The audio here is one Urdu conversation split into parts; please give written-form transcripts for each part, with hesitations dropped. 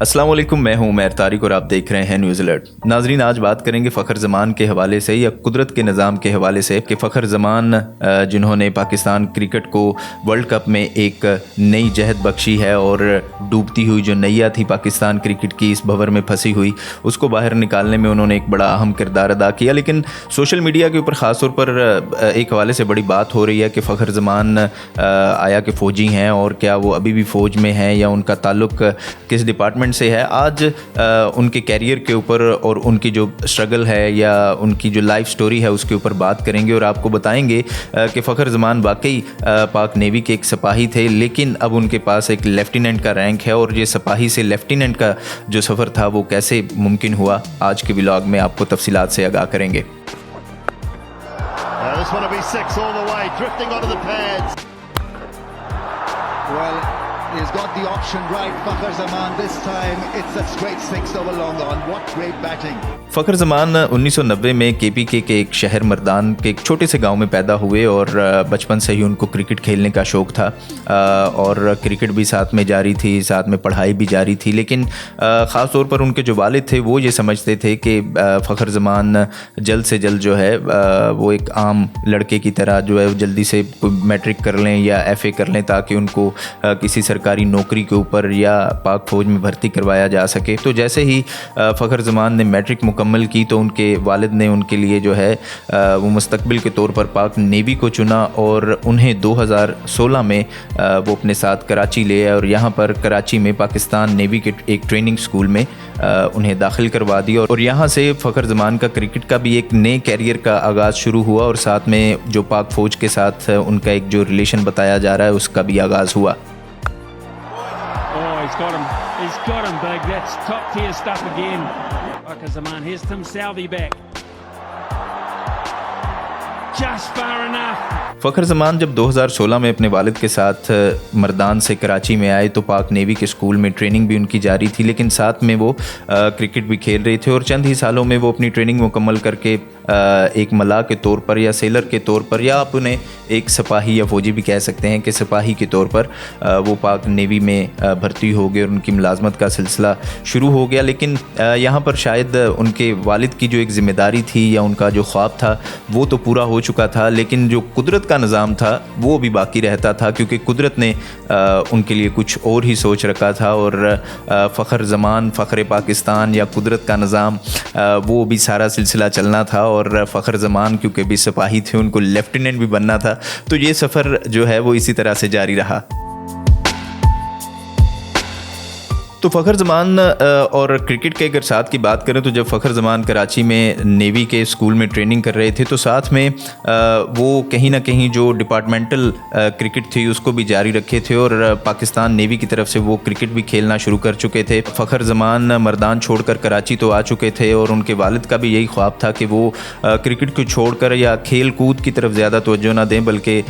السلام علیکم، میں ہوں عمیر طارق اور آپ دیکھ رہے ہیں نیوز الرٹ۔ ناظرین، آج بات کریں گے فخر زمان کے حوالے سے یا قدرت کے نظام کے حوالے سے کہ فخر زمان جنہوں نے پاکستان کرکٹ کو ورلڈ کپ میں ایک نئی جہت بخشی ہے اور ڈوبتی ہوئی جو نیا تھی پاکستان کرکٹ کی اس بھنور میں پھنسی ہوئی، اس کو باہر نکالنے میں انہوں نے ایک بڑا اہم کردار ادا کیا۔ لیکن سوشل میڈیا کے اوپر خاص طور پر ایک حوالے سے بڑی بات ہو رہی ہے کہ فخر زمان آیا کہ فوجی ہیں اور کیا وہ ابھی بھی فوج میں ہیں یا ان کا تعلق کس ڈپارٹمنٹ سے ہے۔ آج ان کے کیریئر کے اوپر اور ان کی جو اسٹرگل ہے یا ان کی جو لائف سٹوری ہے اس کے اوپر بات کریں گے اور آپ کو بتائیں گے کہ فخر زمان واقعی پاک نیوی کے ایک سپاہی تھے، لیکن اب ان کے پاس ایک لیفٹیننٹ کا رینک ہے اور یہ سپاہی سے لیفٹیننٹ کا جو سفر تھا وہ کیسے ممکن ہوا، آج کے ولاگ میں آپ کو تفصیلات سے آگاہ کریں گے۔ He's got the option right, Fakhar Zaman. This time it's a straight six over long on. What great batting. فخر زمان 1990 میں کے پی کے ایک شہر مردان کے ایک چھوٹے سے گاؤں میں پیدا ہوئے اور بچپن سے ہی ان کو کرکٹ کھیلنے کا شوق تھا اور کرکٹ بھی ساتھ میں جاری تھی، ساتھ میں پڑھائی بھی جاری تھی۔ لیکن خاص طور پر ان کے جو والد تھے وہ یہ سمجھتے تھے کہ فخر زمان جلد سے جلد جو ہے وہ ایک عام لڑکے کی طرح جو ہے جلدی سے میٹرک کر لیں یا ایف اے کر لیں تاکہ ان کو کسی سرکاری نوکری کے اوپر یا پاک فوج میں بھرتی کروایا جا سکے۔ تو جیسے ہی فخر زمان نے میٹرک مکمل کی تو ان کے والد نے ان کے لیے جو ہے وہ مستقبل کے طور پر پاک نیوی کو چنا اور انہیں 2016 میں وہ اپنے ساتھ کراچی لے آئے اور یہاں پر کراچی میں پاکستان نیوی کے ایک ٹریننگ سکول میں انہیں داخل کروا دیا اور یہاں سے فخر زمان کا کرکٹ کا بھی ایک نئے کیریئر کا آغاز شروع ہوا اور ساتھ میں جو پاک فوج کے ساتھ ان کا ایک جو ریلیشن بتایا جا رہا ہے اس کا بھی آغاز ہوا۔ He's got him big. That's top tier stuff again. Fakhar Zaman. Here's Tim Southee back. Just far enough. فخر زمان جب 2016 میں اپنے والد کے ساتھ مردان سے کراچی میں آئے تو پاک نیوی کے اسکول میں ٹریننگ بھی ان کی جاری تھی، لیکن ساتھ میں وہ کرکٹ بھی کھیل رہے تھے اور چند ہی سالوں میں وہ اپنی ٹریننگ مکمل کر کے ایک ملاح کے طور پر یا سیلر کے طور پر یا آپ انہیں ایک سپاہی یا فوجی بھی کہہ سکتے ہیں کہ سپاہی کے طور پر وہ پاک نیوی میں بھرتی ہو گئے اور ان کی ملازمت کا سلسلہ شروع ہو گیا۔ لیکن یہاں پر شاید ان کے والد کی جو ایک ذمہ داری تھی یا ان کا جو خواب تھا وہ تو پورا ہو چکا تھا، لیکن جو قدرت کا نظام تھا وہ بھی باقی رہتا تھا کیونکہ قدرت نے ان کے لیے کچھ اور ہی سوچ رکھا تھا اور فخر زمان، فخر پاکستان یا قدرت کا نظام وہ بھی سارا سلسلہ چلنا تھا اور فخر زمان کیونکہ بھی سپاہی تھے ان کو لیفٹیننٹ بھی بننا تھا، تو یہ سفر جو ہے وہ اسی طرح سے جاری رہا۔ تو فخر زمان اور کرکٹ کے اگر ساتھ کی بات کریں تو جب فخر زمان کراچی میں نیوی کے اسکول میں ٹریننگ کر رہے تھے تو ساتھ میں وہ کہیں نہ کہیں جو ڈپارٹمنٹل کرکٹ تھی اس کو بھی جاری رکھے تھے اور پاکستان نیوی کی طرف سے وہ کرکٹ بھی کھیلنا شروع کر چکے تھے۔ فخر زمان مردان چھوڑ کر کراچی تو آ چکے تھے اور ان کے والد کا بھی یہی خواب تھا کہ وہ کرکٹ کو چھوڑ کر یا کھیل کود کی طرف زیادہ توجہ نہ دیں بلکہ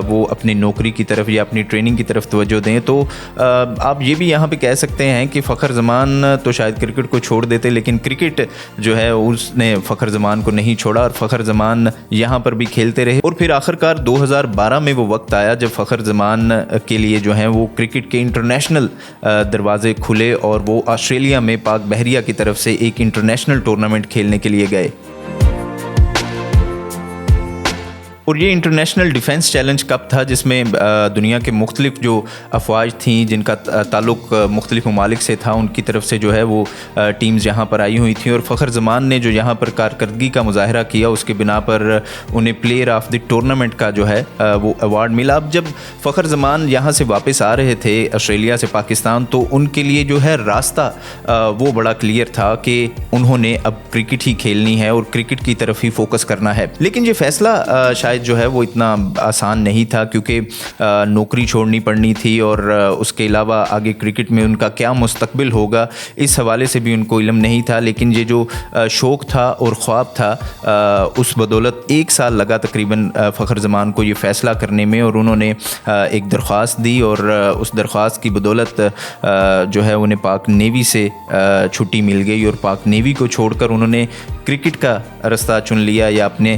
وہ اپنی نوکری کی طرف یا اپنی ٹریننگ کی طرف توجہ دیں۔ تو آپ یہ بھی یہاں پہ کہہ سکتے ہیں کہ فخر زمان تو شاید کرکٹ کو چھوڑ دیتے لیکن کرکٹ جو ہے اس نے فخر زمان کو نہیں چھوڑا اور فخر زمان یہاں پر بھی کھیلتے رہے اور پھر آخرکار 2012 میں وہ وقت آیا جب فخر زمان کے لیے جو ہیں وہ کرکٹ کے انٹرنیشنل دروازے کھلے اور وہ آسٹریلیا میں پاک بحریہ کی طرف سے ایک انٹرنیشنل ٹورنامنٹ کھیلنے کے لیے گئے۔ اور یہ انٹرنیشنل ڈیفنس چیلنج کپ تھا جس میں دنیا کے مختلف جو افواج تھیں جن کا تعلق مختلف ممالک سے تھا ان کی طرف سے جو ہے وہ ٹیمز یہاں پر آئی ہوئی تھیں اور فخر زمان نے جو یہاں پر کارکردگی کا مظاہرہ کیا اس کے بنا پر انہیں پلیئر آف دی ٹورنامنٹ کا جو ہے وہ ایوارڈ ملا۔ اب جب فخر زمان یہاں سے واپس آ رہے تھے آسٹریلیا سے پاکستان تو ان کے لیے جو ہے راستہ وہ بڑا کلیئر تھا کہ انہوں نے اب کرکٹ ہی کھیلنی ہے اور کرکٹ کی طرف ہی فوکس کرنا ہے۔ لیکن یہ فیصلہ شاید جو ہے وہ اتنا آسان نہیں تھا کیونکہ نوکری چھوڑنی پڑنی تھی اور اس کے علاوہ آگے کرکٹ میں ان کا کیا مستقبل ہوگا اس حوالے سے بھی ان کو علم نہیں تھا۔ لیکن یہ جو شوق تھا اور خواب تھا اس بدولت 1 سال لگا تقریباً فخر زمان کو یہ فیصلہ کرنے میں اور انہوں نے ایک درخواست دی اور اس درخواست کی بدولت جو ہے انہیں پاک نیوی سے چھٹی مل گئی اور پاک نیوی کو چھوڑ کر انہوں نے کرکٹ کا راستہ چن لیا یا اپنے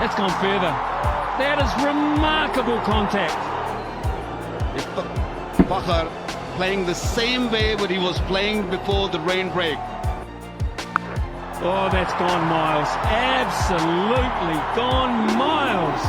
It's gone further. That is remarkable contact. Fakhar playing the same way what he was playing before the rain break. Oh, that's gone miles. Absolutely gone miles.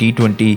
T20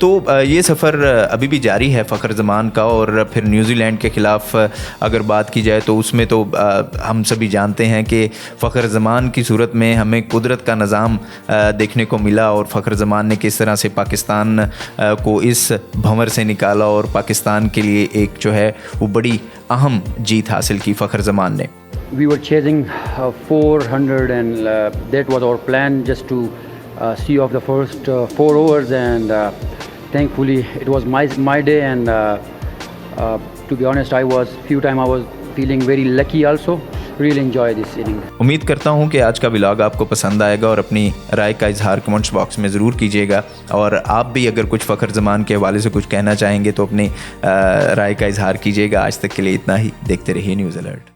تو یہ سفر ابھی بھی جاری ہے فخر زمان کا, اور پھر نیوزی لینڈ کے خلاف اگر بات کی جائے تو اس میں تو ہم سبھی جانتے ہیں کہ فخر زمان کی صورت میں ہمیں قدرت کا نظام دیکھنے کو ملا, اور فخر زمان نے کس طرح سے پاکستان کو اس بھنور سے نکالا اور پاکستان کے لیے ایک جو ہے وہ بڑی اہم جیت حاصل کی فخر زمان نے. We were chasing 400 and that was our plan, just to see off the first 4 overs, and thankfully it was my day, and to be honest, I was feeling very lucky also. Really enjoy this inning. امید کرتا ہوں کہ آج کا ولاگ آپ کو پسند آئے گا, اور اپنی رائے کا اظہار کمنٹس باکس میں ضرور کیجیے گا, اور آپ بھی اگر کچھ فخر زمان کے حوالے سے کچھ کہنا چاہیں گے تو اپنی رائے کا اظہار کیجیے گا. آج تک کے لیے اتنا ہی. دیکھتے رہیے نیوز الرٹ.